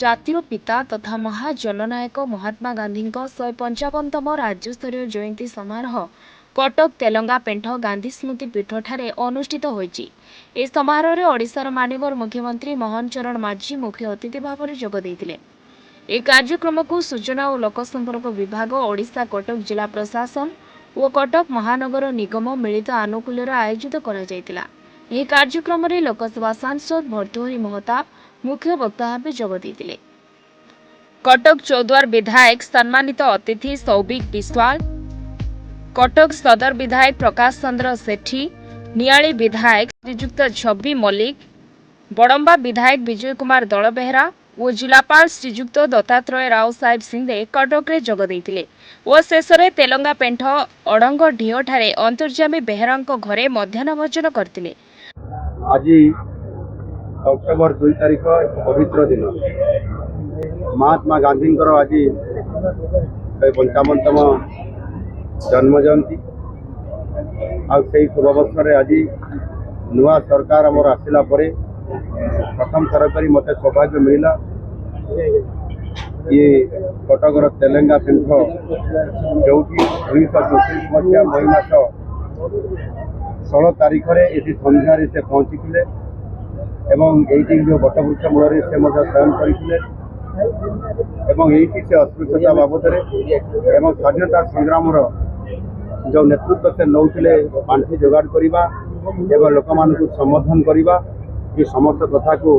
जातीय पिता तथा महाजननायक महात्मा गांधी 155तम राज्यस्तरीय जयंती समारोह कटक तेलंगा पेंठ गांधी स्मृति पीठ ठारे अनुष्ठित होईछि। ए समारोह रे ओडिशार माननीय मुख्यमंत्री मोहन चरण माझी मुख्य अतिथि भाव में जोग देइथिले। ए कार्यक्रम को सूचना और लोकसंपर्क विभाग, ओडिशा कटक जिला प्रशासन और कटक महानगर निगम मिलित आनुकूल्य आयोजित करा जायतिला। ଏହି କାର୍ଯ୍ୟକ୍ରମରେ ଲୋକସଭା ସାଂସଦ ଭର୍ତ୍ତୃହରି ମହତାବ ମୁଖ୍ୟ ବକ୍ତା ଭାବେ ଯୋଗ ଦେଇଥିଲେ। କଟକ ଚୌଦ୍ୱାର ବିଧାୟକ ସମ୍ମାନିତ ଅତିଥି ସୌଭିକ ବିଶ୍ୱାଳ, କଟକ ସଦର ବିଧାୟକ ପ୍ରକାଶ ଚନ୍ଦ୍ର ସେଠୀ, ନିଆଳି ବିଧାୟକ ଶ୍ରୀଯୁକ୍ତ ଛବି ମଲ୍ଲିକ, ବଡମ୍ବା ବିଧାୟକ ବିଜୟ କୁମାର ଦଳବେହେରା ଓ ଜିଲ୍ଲାପାଳ ଶ୍ରୀଯୁକ୍ତ ଦତ୍ତାତ୍ରେୟ ରାଓ ସାହେବ ସିଂହେ କଟକରେ ଯୋଗ ଦେଇଥିଲେ ଓ ଶେଷରେ ତେଲଙ୍ଗା ପେଣ୍ଠ ଅଡଙ୍ଗ ଢିଅଠାରେ ଅନ୍ତର୍ଯାମୀ ବେହେରାଙ୍କ ଘରେ ମଧ୍ୟାହ୍ନ ଭୋଜନ କରିଥିଲେ। आज अक्टोबर 2 तारीख पवित्र दिन महात्मा गांधी आज 55तम जन्म जयंती आई शुभ अवसर आज नुआ सरकार आमर आसला प्रथम थर कर मत सौभाग्य मिलला ये कटकर तेलंगा पेंठ जो 1934 मसीहा मई मास 16 तारीख ये संध्यार से पहुँची जो बटवृक्ष मूल से शयन करते से अस्पृश्यता बाबद स्वाधीनता संग्राम जो नेतृत्व से नौले पांठि जोगाड़ करवा एवं लोक मान संबोधन करवा ये समस्त कथा को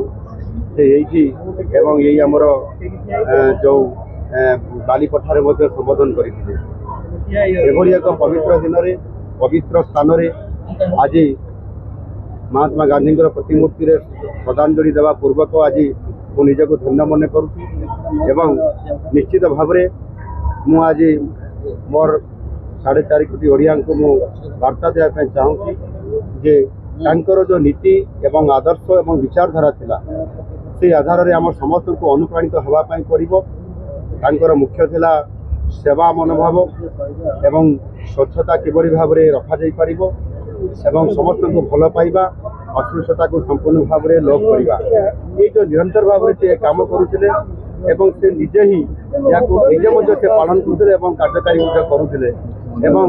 यही आमर जो बालीपठार संबोधन करते एक पवित्र दिन में पवित्र स्थान आज महात्मा गांधी प्रतिमूर्ति श्रद्धांजलि देवा पूर्वक आज मुझे धन्य मन करुँ निश्चित भाव में आज मोर 4.5 कोटी ओडिया को मु वार्ता देवाई चाहूँगी जे तांकर जो नीति एवं आदर्श एवं विचारधारा थिला से आधार में आम समस्त को अनुप्राणित होगापाई पड़ो। मुख्य थिला सेवा मनोभाव एवं स्वच्छता किभली भाव में रखा जाई पारिबो एवं समस्त को भल पाइबा अस्पृश्यता को संपूर्ण भाव में लोप करवा ये जो निरंतर भाव में काम करुले एवं से निजे ही या निजे से पालन करुले एवं कार्यकारी करुले एवं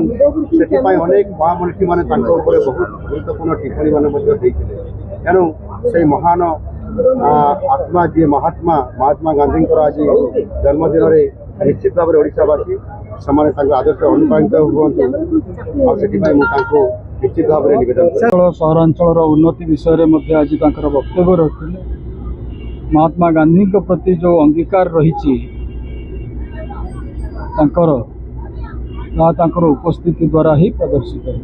से अनेक महामनीषी मैंने बहुत गुरुत्वपूर्ण टिप्पणी मैंने तेणु से महान आत्मा जी महात्मा गांधी आज जन्मदिन में निश्चित भाव में ओडिशावासी से आदर्श अनुप्राणित हूँ निश्चित भाव में निवेदन सहरांचल उन्नति विषय में आज वक्तव्य रखते महात्मा गांधी प्रति जो अंगीकार रही उपस्थिति द्वारा ही प्रदर्शित है।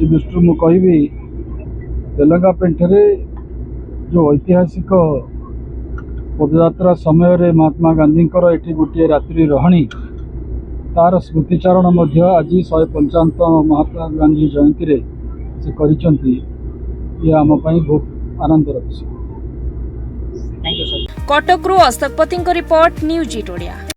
दृष्टि मु कहि तेलंगा पेंठरे जो ऐतिहासिक पदयात्रा समय रे महात्मा गांधी ये गोटे रात्रि रहणी तार स्मृतिचारण आज 155 महात्मा गांधी जयंती रे से करिसंती ये आम बहुत आनंदर विषय। कटक अशोक पति रिपोर्ट न्यूज 8 ओडिया।